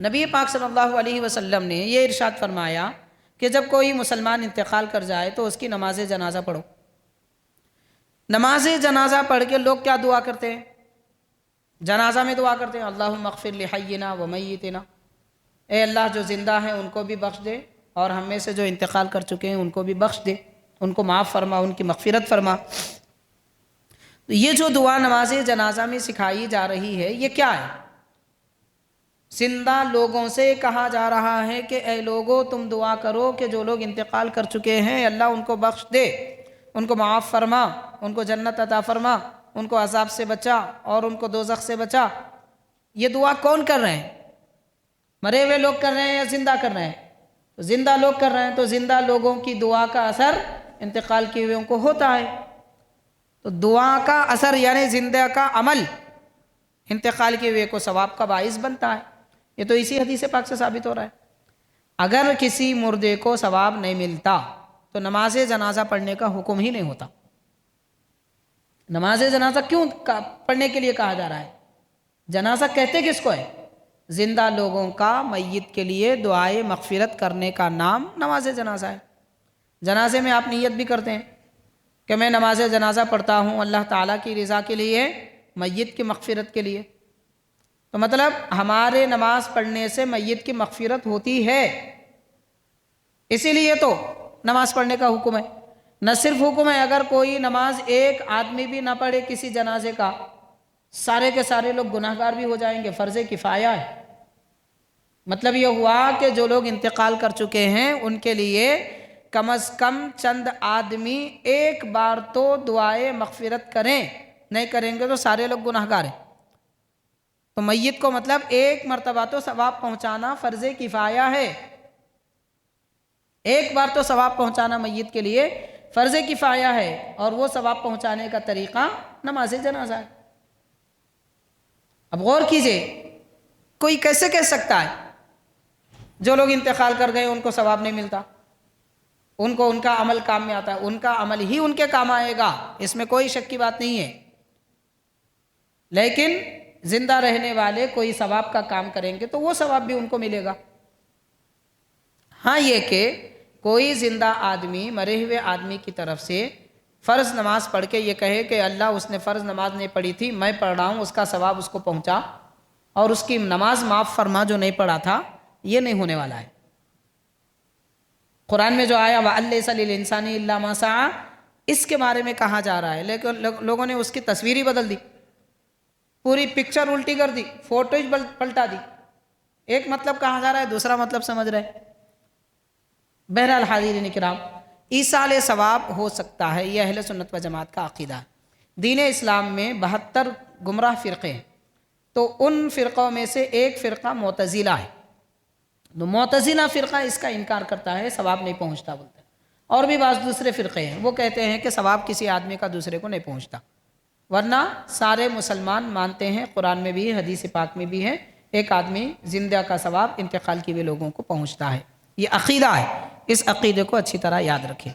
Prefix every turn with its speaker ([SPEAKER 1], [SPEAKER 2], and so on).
[SPEAKER 1] نبی پاک صلی اللہ علیہ وسلم نے یہ ارشاد فرمایا کہ جب کوئی مسلمان انتقال کر جائے تو اس کی نماز جنازہ پڑھو۔ نماز جنازہ پڑھ کے لوگ کیا دعا کرتے ہیں؟ جنازہ میں دعا کرتے ہیں اللہم اغفر لحینا و میتنا، اے اللہ جو زندہ ہیں ان کو بھی بخش دے اور ہم میں سے جو انتقال کر چکے ہیں ان کو بھی بخش دے، ان کو معاف فرما، ان کی مغفرت فرما۔ یہ جو دعا نماز جنازہ میں سکھائی جا رہی ہے یہ کیا ہے؟ زندہ لوگوں سے کہا جا رہا ہے کہ اے لوگو تم دعا کرو کہ جو لوگ انتقال کر چکے ہیں اللہ ان کو بخش دے، ان کو معاف فرما، ان کو جنت عطا فرما، ان کو عذاب سے بچا اور ان کو دوزخ سے بچا۔ یہ دعا کون کر رہے ہیں؟ مرے ہوئے لوگ کر رہے ہیں یا زندہ کر رہے ہیں؟ تو زندہ لوگ کر رہے ہیں، تو زندہ لوگوں کی دعا کا اثر انتقال کیے ہوئے کو ہوتا ہے۔ تو دعا کا اثر یعنی زندہ کا عمل انتقال کیے ہوئے کو ثواب کا باعث بنتا ہے۔ یہ تو اسی حدیث پاک سے ثابت ہو رہا ہے۔ اگر کسی مردے کو ثواب نہیں ملتا تو نماز جنازہ پڑھنے کا حکم ہی نہیں ہوتا۔ نماز جنازہ کیوں پڑھنے کے لیے کہا جا رہا ہے؟ جنازہ کہتے کس کو ہے؟ زندہ لوگوں کا میت کے لیے دعائے مغفرت کرنے کا نام نماز جنازہ ہے۔ جنازے میں آپ نیت بھی کرتے ہیں کہ میں نماز جنازہ پڑھتا ہوں اللہ تعالیٰ کی رضا کے لیے، میت کی مغفرت کے لیے۔ تو مطلب ہمارے نماز پڑھنے سے میت کی مغفرت ہوتی ہے، اسی لیے تو نماز پڑھنے کا حکم ہے۔ نہ صرف حکم ہے، اگر کوئی نماز ایک آدمی بھی نہ پڑھے کسی جنازے کا، سارے کے سارے لوگ گناہگار بھی ہو جائیں گے، فرض کفایہ ہے۔ مطلب یہ ہوا کہ جو لوگ انتقال کر چکے ہیں ان کے لیے کم از کم چند آدمی ایک بار تو دعائے مغفرت کریں، نہیں کریں گے تو سارے لوگ گناہگار ہیں۔ تو میت کو مطلب ایک مرتبہ تو ثواب پہنچانا فرض کفایہ ہے، ایک بار تو ثواب پہنچانا میت کے لیے فرض کفایہ ہے، اور وہ ثواب پہنچانے کا طریقہ نماز جنازہ ہے۔ اب غور کیجئے، کوئی کیسے کہہ سکتا ہے جو لوگ انتقال کر گئے ان کو ثواب نہیں ملتا، ان کو ان کا عمل کام میں آتا ہے؟ ان کا عمل ہی ان کے کام آئے گا، اس میں کوئی شک کی بات نہیں ہے، لیکن زندہ رہنے والے کوئی ثواب کا کام کریں گے تو وہ ثواب بھی ان کو ملے گا۔ ہاں یہ کہ کوئی زندہ آدمی مرے ہوئے آدمی کی طرف سے فرض نماز پڑھ کے یہ کہے کہ اللہ اس نے فرض نماز نہیں پڑھی تھی، میں پڑھ رہا ہوں، اس کا ثواب اس کو پہنچا اور اس کی نماز معاف فرما جو نہیں پڑھا تھا، یہ نہیں ہونے والا ہے۔ قرآن میں جو آیا وَأَلَّيْسَ لِلْإِنسَانِ إِلَّا مَا سَعَىٰ، اس کے بارے میں کہا جا رہا ہے، لیکن لوگوں نے اس کی تصویر ہی بدل دی، پوری پکچر الٹی کر دی، فوٹوز پلٹا دی، ایک مطلب کہا جا رہا ہے دوسرا مطلب سمجھ رہے۔ بہرحال حاضرین کرام، ایصال ثواب ہو سکتا ہے، یہ اہل سنت و جماعت کا عقیدہ ہے۔ دین اسلام میں 72 گمراہ فرقے ہیں، تو ان فرقوں میں سے ایک فرقہ معتزلہ ہے۔ تو معتزلہ فرقہ اس کا انکار کرتا ہے، ثواب نہیں پہنچتا بولتا ہے۔ اور بھی بعض دوسرے فرقے ہیں، وہ کہتے ہیں کہ ثواب کسی آدمی کا دوسرے کو نہیں پہنچتا، ورنہ سارے مسلمان مانتے ہیں، قرآن میں بھی حدیث پاک میں بھی ہے، ایک آدمی زندہ کا ثواب انتقال کیے ہوئے لوگوں کو پہنچتا ہے۔ یہ عقیدہ ہے، اس عقیدے کو اچھی طرح یاد رکھیں۔